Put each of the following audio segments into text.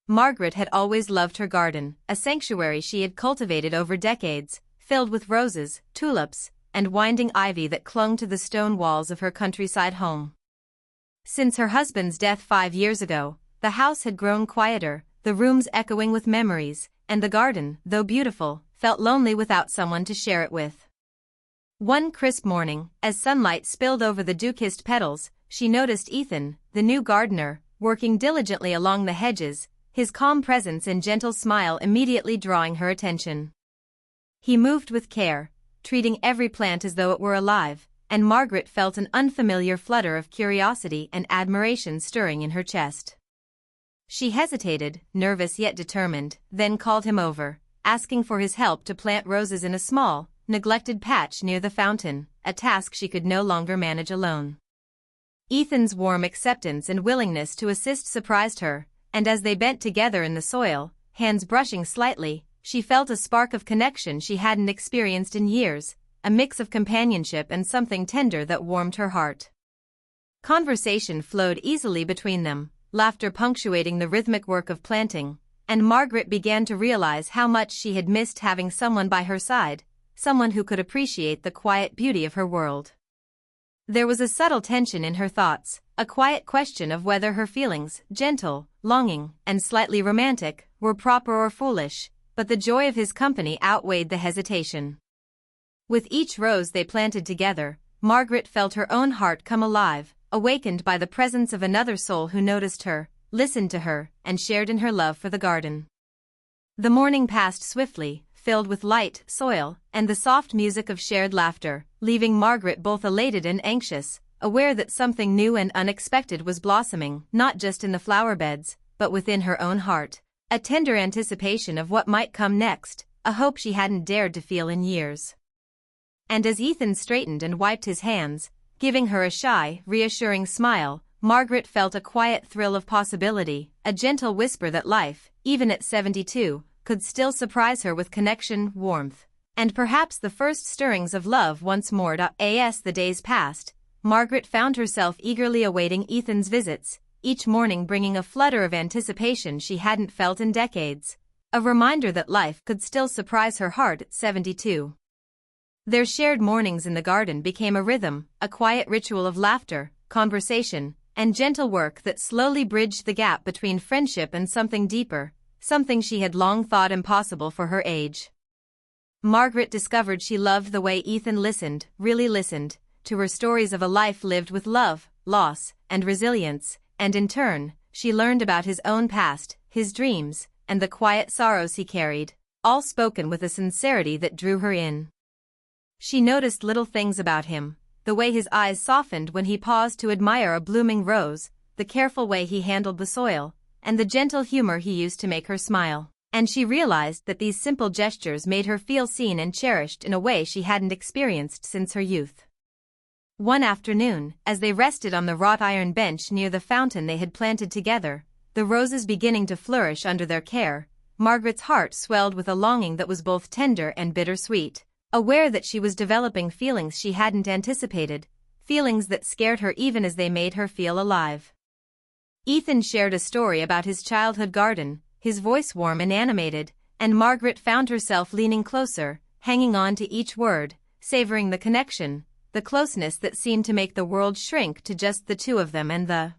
Margaret had always loved her garden, a sanctuary she had cultivated over decades, filled with roses, tulips, and winding ivy that clung to the stone walls of her countryside home. Since her husband's death 5 years ago, the house had grown quieter, the rooms echoing with memories, and the garden, though beautiful, felt lonely without someone to share it with. One crisp morning, as sunlight spilled over the dew-kissed petals, she noticed Ethan, the new gardener, working diligently along the hedges, his calm presence and gentle smile immediately drawing her attention. He moved with care, treating every plant as though it were alive, and Margaret felt an unfamiliar flutter of curiosity and admiration stirring in her chest. She hesitated, nervous yet determined, then called him over, asking for his help to plant roses in a small, neglected patch near the fountain, a task she could no longer manage alone. Ethan's warm acceptance and willingness to assist surprised her, and as they bent together in the soil, hands brushing slightly, she felt a spark of connection she hadn't experienced in years, a mix of companionship and something tender that warmed her heart. Conversation flowed easily between them, laughter punctuating the rhythmic work of planting, and Margaret began to realize how much she had missed having someone by her side, someone who could appreciate the quiet beauty of her world. There was a subtle tension in her thoughts, a quiet question of whether her feelings, gentle, longing, and slightly romantic, were proper or foolish, but the joy of his company outweighed the hesitation. With each rose they planted together, Margaret felt her own heart come alive, awakened by the presence of another soul who noticed her, listened to her, and shared in her love for the garden. The morning passed swiftly, filled with light, soil, and the soft music of shared laughter, leaving Margaret both elated and anxious, aware that something new and unexpected was blossoming, not just in the flower beds, but within her own heart, a tender anticipation of what might come next, a hope she hadn't dared to feel in years. And as Ethan straightened and wiped his hands, giving her a shy, reassuring smile, Margaret felt a quiet thrill of possibility, a gentle whisper that life, even at 72, could still surprise her with connection, warmth, and perhaps the first stirrings of love once more. As the days passed, Margaret found herself eagerly awaiting Ethan's visits, each morning bringing a flutter of anticipation she hadn't felt in decades, a reminder that life could still surprise her heart at 72. Their shared mornings in the garden became a rhythm, a quiet ritual of laughter, conversation, and gentle work that slowly bridged the gap between friendship and something deeper, something she had long thought impossible for her age. Margaret discovered she loved the way Ethan listened, really listened, to her stories of a life lived with love, loss, and resilience, and in turn, she learned about his own past, his dreams, and the quiet sorrows he carried, all spoken with a sincerity that drew her in. She noticed little things about him, the way his eyes softened when he paused to admire a blooming rose, the careful way he handled the soil, and the gentle humor he used to make her smile, and she realized that these simple gestures made her feel seen and cherished in a way she hadn't experienced since her youth. One afternoon, as they rested on the wrought iron bench near the fountain they had planted together, the roses beginning to flourish under their care, Margaret's heart swelled with a longing that was both tender and bittersweet, aware that she was developing feelings she hadn't anticipated, feelings that scared her even as they made her feel alive. Ethan shared a story about his childhood garden, his voice warm and animated, and Margaret found herself leaning closer, hanging on to each word, savoring the connection, the closeness that seemed to make the world shrink to just the two of them and the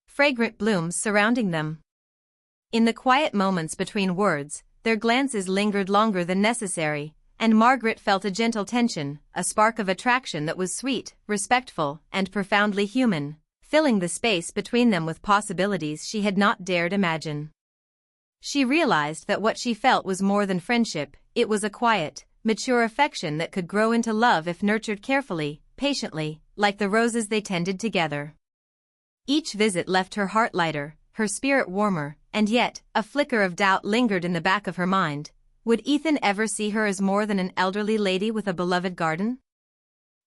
fragrant blooms surrounding them. In the quiet moments between words, their glances lingered longer than necessary, and Margaret felt a gentle tension, a spark of attraction that was sweet, respectful, and profoundly human, filling the space between them with possibilities she had not dared imagine. She realized that what she felt was more than friendship, it was a quiet, mature affection that could grow into love if nurtured carefully, patiently, like the roses they tended together. Each visit left her heart lighter, her spirit warmer, and yet, a flicker of doubt lingered in the back of her mind. Would Ethan ever see her as more than an elderly lady with a beloved garden?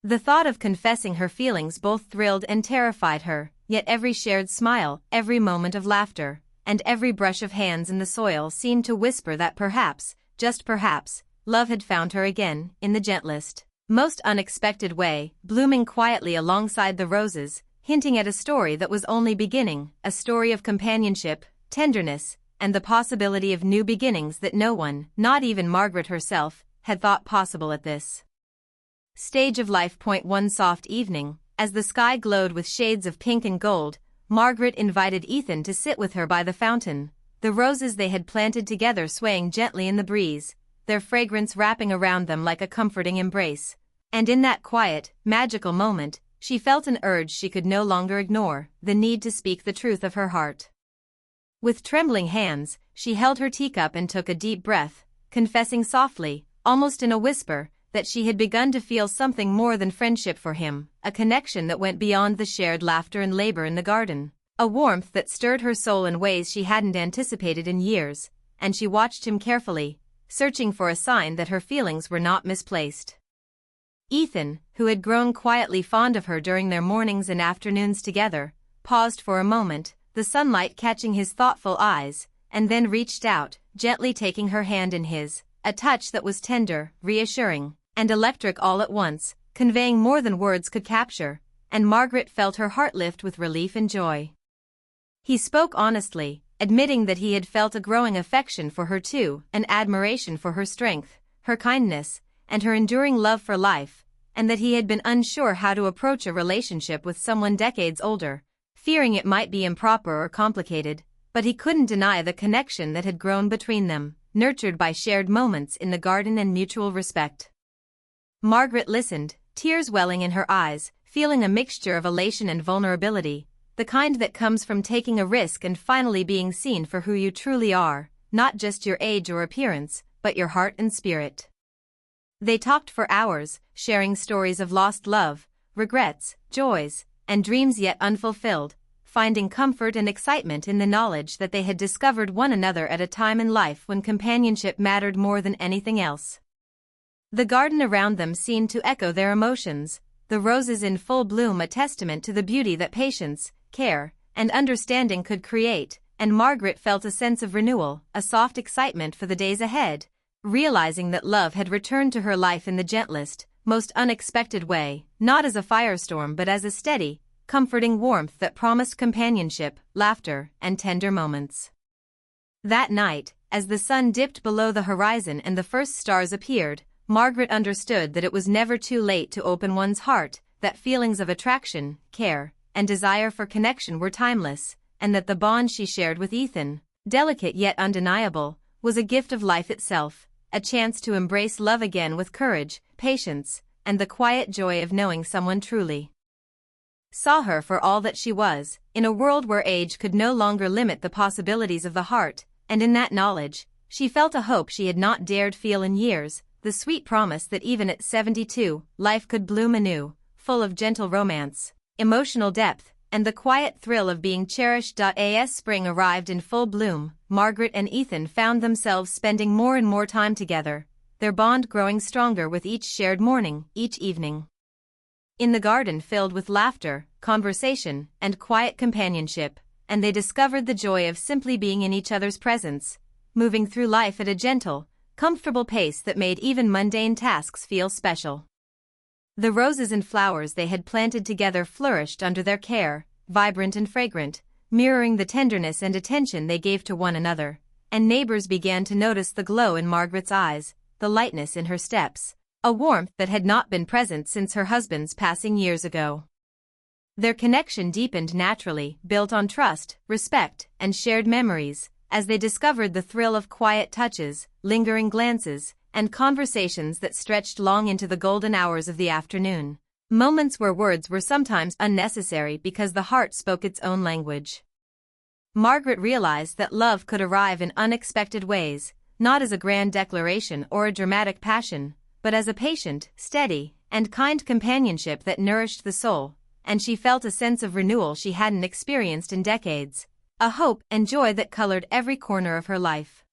The thought of confessing her feelings both thrilled and terrified her, yet every shared smile, every moment of laughter, and every brush of hands in the soil seemed to whisper that perhaps, just perhaps, love had found her again, in the gentlest, most unexpected way, blooming quietly alongside the roses, hinting at a story that was only beginning, a story of companionship, tenderness, and the possibility of new beginnings that no one, not even Margaret herself, had thought possible at this stage of life. One soft evening, as the sky glowed with shades of pink and gold, Margaret invited Ethan to sit with her by the fountain, the roses they had planted together swaying gently in the breeze, their fragrance wrapping around them like a comforting embrace. And in that quiet, magical moment, she felt an urge she could no longer ignore, the need to speak the truth of her heart. With trembling hands, she held her teacup and took a deep breath, confessing softly, almost in a whisper, that she had begun to feel something more than friendship for him, a connection that went beyond the shared laughter and labor in the garden, a warmth that stirred her soul in ways she hadn't anticipated in years, and she watched him carefully, searching for a sign that her feelings were not misplaced. Ethan, who had grown quietly fond of her during their mornings and afternoons together, paused for a moment, the sunlight catching his thoughtful eyes, and then reached out, gently taking her hand in his, a touch that was tender, reassuring, and electric all at once, conveying more than words could capture, and Margaret felt her heart lift with relief and joy. He spoke honestly, admitting that he had felt a growing affection for her too, an admiration for her strength, her kindness, and her enduring love for life, and that he had been unsure how to approach a relationship with someone decades older, fearing it might be improper or complicated, but he couldn't deny the connection that had grown between them, nurtured by shared moments in the garden and mutual respect. Margaret listened, tears welling in her eyes, feeling a mixture of elation and vulnerability, the kind that comes from taking a risk and finally being seen for who you truly are, not just your age or appearance, but your heart and spirit. They talked for hours, sharing stories of lost love, regrets, joys, and dreams yet unfulfilled, finding comfort and excitement in the knowledge that they had discovered one another at a time in life when companionship mattered more than anything else. The garden around them seemed to echo their emotions, the roses in full bloom a testament to the beauty that patience, care, and understanding could create, and Margaret felt a sense of renewal, a soft excitement for the days ahead, realizing that love had returned to her life in the gentlest, most unexpected way, not as a firestorm but as a steady, comforting warmth that promised companionship, laughter, and tender moments. That night, as the sun dipped below the horizon and the first stars appeared, Margaret understood that it was never too late to open one's heart, that feelings of attraction, care, and desire for connection were timeless, and that the bond she shared with Ethan, delicate yet undeniable, was a gift of life itself, a chance to embrace love again with courage, patience, and the quiet joy of knowing someone truly saw her for all that she was, in a world where age could no longer limit the possibilities of the heart, and in that knowledge, she felt a hope she had not dared feel in years, the sweet promise that even at 72, life could bloom anew, full of gentle romance, emotional depth, and the quiet thrill of being cherished. As spring arrived in full bloom, Margaret and Ethan found themselves spending more and more time together, their bond growing stronger with each shared morning, each evening. In the garden filled with laughter, conversation, and quiet companionship, and they discovered the joy of simply being in each other's presence, moving through life at a gentle, comfortable pace that made even mundane tasks feel special. The roses and flowers they had planted together flourished under their care, vibrant and fragrant, mirroring the tenderness and attention they gave to one another, and neighbors began to notice the glow in Margaret's eyes, the lightness in her steps, a warmth that had not been present since her husband's passing years ago. Their connection deepened naturally, built on trust, respect, and shared memories, as they discovered the thrill of quiet touches, lingering glances, and conversations that stretched long into the golden hours of the afternoon. Moments where words were sometimes unnecessary because the heart spoke its own language. Margaret realized that love could arrive in unexpected ways, not as a grand declaration or a dramatic passion, but as a patient, steady, and kind companionship that nourished the soul, and she felt a sense of renewal she hadn't experienced in decades, a hope and joy that colored every corner of her life.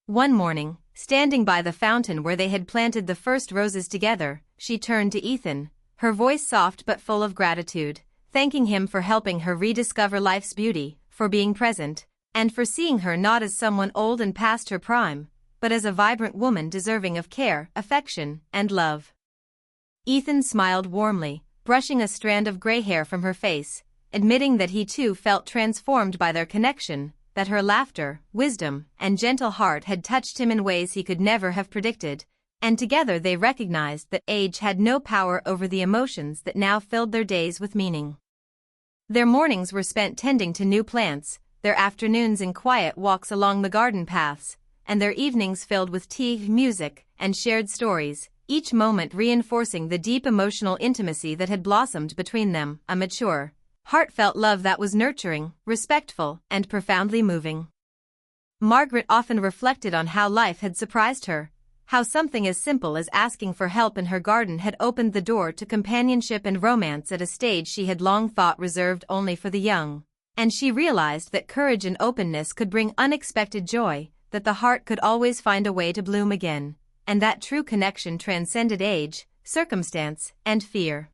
One morning, standing by the fountain where they had planted the first roses together, she turned to Ethan, her voice soft but full of gratitude, thanking him for helping her rediscover life's beauty, for being present, and for seeing her not as someone old and past her prime, but as a vibrant woman deserving of care, affection, and love. Ethan smiled warmly, brushing a strand of gray hair from her face, admitting that he too felt transformed by their connection, that her laughter, wisdom, and gentle heart had touched him in ways he could never have predicted, and together they recognized that age had no power over the emotions that now filled their days with meaning. Their mornings were spent tending to new plants, their afternoons in quiet walks along the garden paths, and their evenings filled with tea, music, and shared stories, each moment reinforcing the deep emotional intimacy that had blossomed between them, a mature, heartfelt love that was nurturing, respectful, and profoundly moving. Margaret often reflected on how life had surprised her, how something as simple as asking for help in her garden had opened the door to companionship and romance at a stage she had long thought reserved only for the young, and she realized that courage and openness could bring unexpected joy, that the heart could always find a way to bloom again, and that true connection transcended age, circumstance, and fear.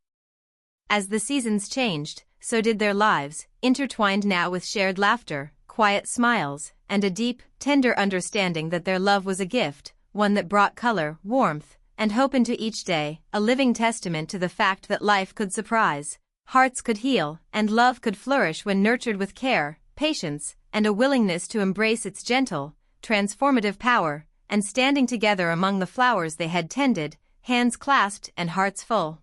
As the seasons changed, so did their lives, intertwined now with shared laughter, quiet smiles, and a deep, tender understanding that their love was a gift, one that brought color, warmth, and hope into each day, a living testament to the fact that life could surprise, hearts could heal, and love could flourish when nurtured with care, patience, and a willingness to embrace its gentle, transformative power, and standing together among the flowers they had tended, hands clasped and hearts full.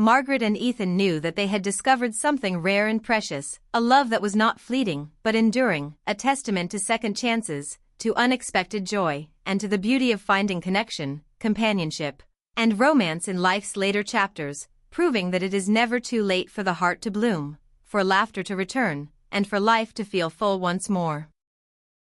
Margaret and Ethan knew that they had discovered something rare and precious, a love that was not fleeting, but enduring, a testament to second chances, to unexpected joy, and to the beauty of finding connection, companionship, and romance in life's later chapters, proving that it is never too late for the heart to bloom, for laughter to return, and for life to feel full once more.